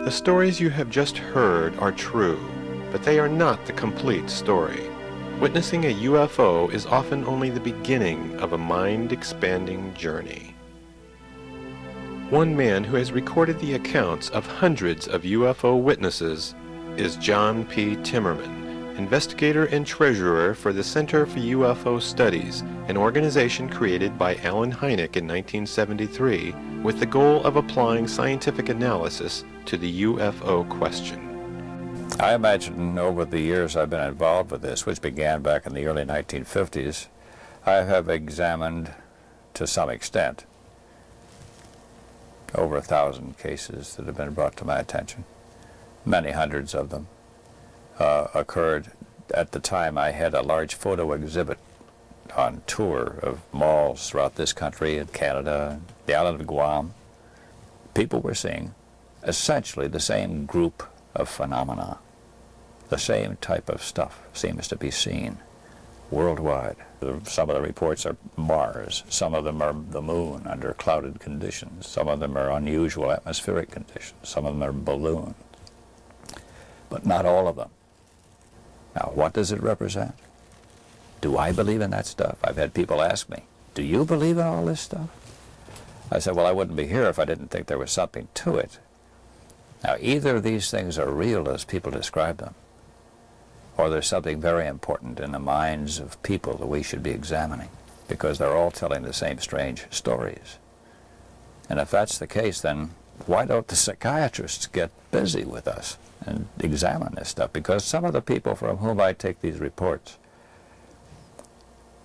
The stories you have just heard are true, but they are not the complete story. Witnessing a UFO is often only the beginning of a mind-expanding journey. One man who has recorded the accounts of hundreds of UFO witnesses is John P. Timmerman, investigator and treasurer for the Center for UFO Studies, an organization created by Allen Hynek in 1973 with the goal of applying scientific analysis to the UFO question. I imagine over the years I've been involved with this, which began back in the early 1950s, I have examined, to some extent, over 1,000 cases that have been brought to my attention. Many hundreds of them occurred at the time I had a large photo exhibit on tour of malls throughout this country and Canada, the island of Guam. People were seeing essentially the same group of phenomena. The same type of stuff seems to be seen worldwide. Some of the reports are Mars, some of them are the moon under clouded conditions, some of them are unusual atmospheric conditions, some of them are balloons, but not all of them. Now, what does it represent? Do I believe in that stuff? I've had people ask me, do you believe in all this stuff? I said, well, I wouldn't be here if I didn't think there was something to it. Now, either of these things are real as people describe them, or there's something very important in the minds of people that we should be examining, because they're all telling the same strange stories. And if that's the case, then why don't the psychiatrists get busy with us and examine this stuff? Because some of the people from whom I take these reports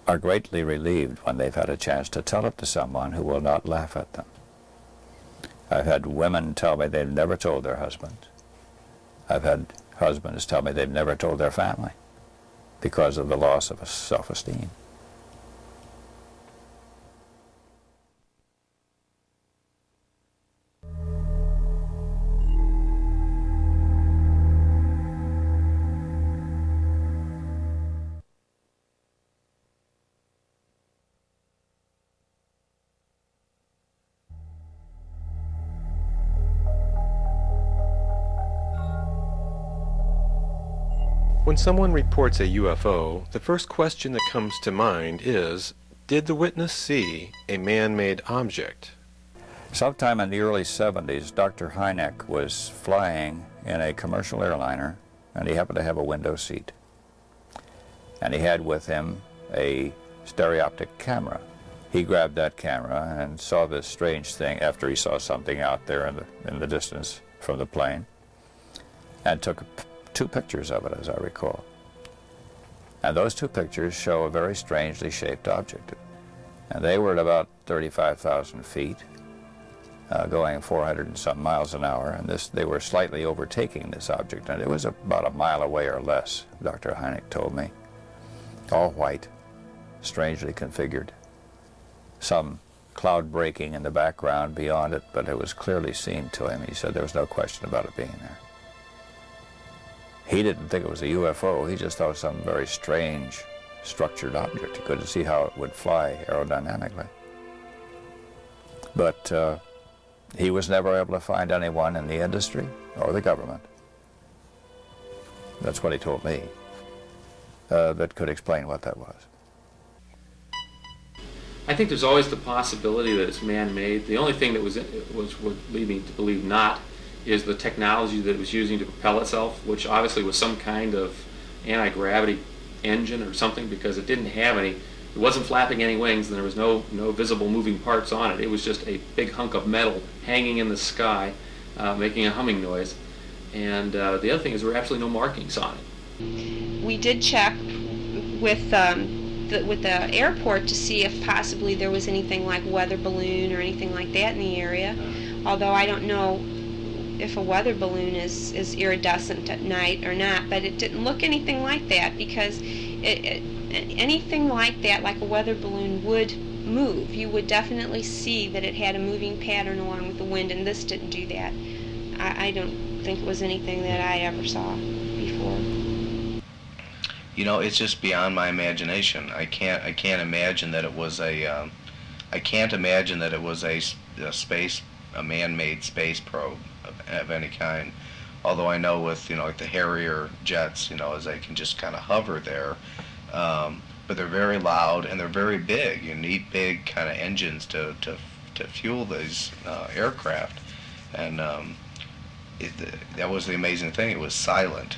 are greatly relieved when they've had a chance to tell it to someone who will not laugh at them. I've had women tell me they've never told their husbands. I've had husbands tell me they've never told their family because of the loss of self-esteem. When someone reports a UFO, the first question that comes to mind is, did the witness see a man-made object? Sometime in the early 70s, Dr. Hynek was flying in a commercial airliner, and he happened to have a window seat. And he had with him a stereoptic camera. He grabbed that camera and saw this strange thing after he saw something out there in the distance from the plane, and took 2 pictures of it, as I recall. And those 2 pictures show a very strangely shaped object. And they were at about 35,000 feet, going 400 and some miles an hour, and they were slightly overtaking this object, and it was about a mile away or less, Dr. Hynek told me. All white, strangely configured. Some cloud breaking in the background beyond it, but it was clearly seen to him. He said there was no question about it being there. He didn't think it was a UFO. He just thought it was some very strange structured object. He couldn't see how it would fly aerodynamically. But he was never able to find anyone in the industry or the government, that's what he told me, that could explain what that was. I think there's always the possibility that it's man-made. The only thing that would lead me to believe not is the technology that it was using to propel itself, which obviously was some kind of anti-gravity engine or something, because it didn't have any, it wasn't flapping any wings, and there was no visible moving parts on it. It was just a big hunk of metal hanging in the sky, making a humming noise. And the other thing is there were absolutely no markings on it. We did check with the airport to see if possibly there was anything like weather balloon or anything like that in the area, although I don't know if a weather balloon is iridescent at night or not, but it didn't look anything like that, because anything like that, like a weather balloon, would move. You would definitely see that it had a moving pattern along with the wind, and this didn't do that. I don't think it was anything that I ever saw before. You know, it's just beyond my imagination. I can't imagine that it was a space a man-made space probe of any kind. Although I know with, like the Harrier jets, as they can just kind of hover there. But they're very loud and they're very big. You need big kind of engines to fuel these aircraft. And that was the amazing thing. It was silent.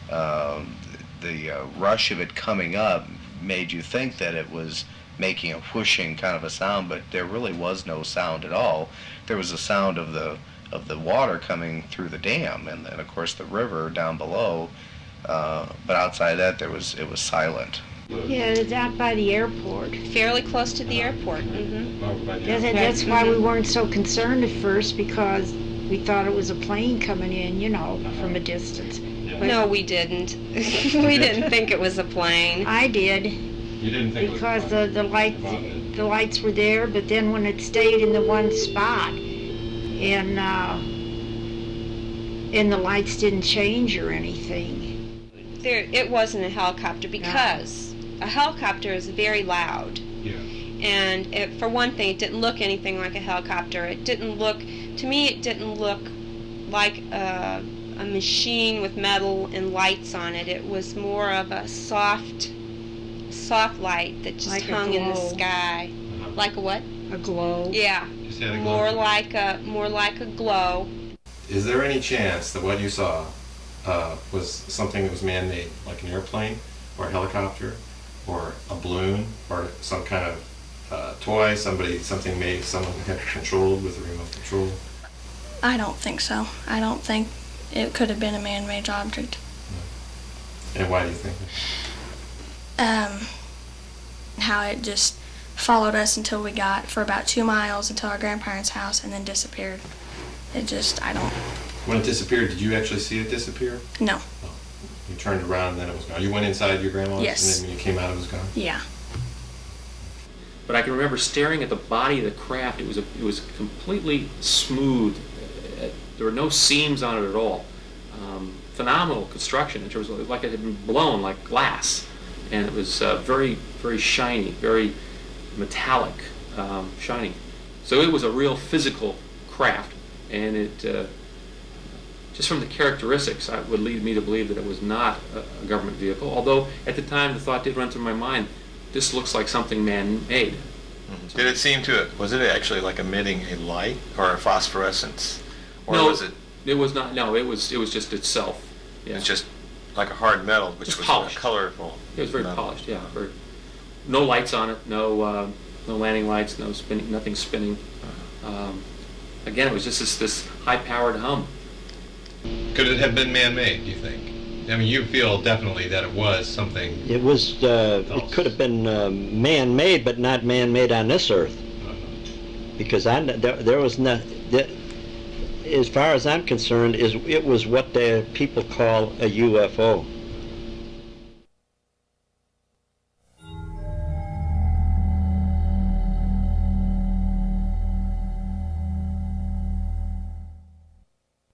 The rush of it coming up made you think that it was making a whooshing kind of a sound, but there really was no sound at all. There was a sound of the water coming through the dam, and of course the river down below. But outside that, it was silent. Yeah, it's out by the airport. Fairly close to the airport. That's why we weren't so concerned at first, because we thought it was a plane coming in, from a distance. But No, we didn't. We didn't think it was a plane. I did, You didn't think because the lights were there, but then when it stayed in the one spot, and the lights didn't change or anything. It wasn't a helicopter, because a helicopter is very loud. Yeah. And for one thing, it didn't look anything like a helicopter. To me, it didn't look like a machine with metal and lights on it. It was more of a soft light that just Like a hung in the glow. sky. Like a what? A glow. Yeah. Just had a glow. More like a glow. Is there any chance that what you saw was something that was man-made, like an airplane or a helicopter or a balloon or some kind of toy, someone had controlled with a remote control? I don't think so. I don't think it could have been a man-made object. And why do you think that? How it just followed us until we got for about 2 miles until our grandparents' house and then disappeared. I don't. When it disappeared, did you actually see it disappear? No. You turned around and then it was gone. You went inside your grandma's Yes. and then when you came out it was gone? Yeah. But I can remember staring at the body of the craft. It was completely smooth. There were no seams on it at all. Phenomenal construction in terms of like it had been blown like glass, and it was very, very shiny, very metallic, shiny. So it was a real physical craft, and it just from the characteristics, would lead me to believe that it was not a government vehicle. Although at the time the thought did run through my mind, this looks like something man-made. Did it seem was it actually like emitting a light or a phosphorescence? Or No, was it? It was not. No, it was just itself. Yeah. It's just like a hard metal, which It's was polished. colorful. It was very metal. polished. Yeah. No lights on it. No landing lights. No spinning. Nothing spinning. Again, it was just this high-powered hum. Could it have been man-made, do you think? I mean, you feel definitely that it was something. It was, it could have been man-made, but not man-made on this earth. Because there was not, as far as I'm concerned, it was what the people call a UFO.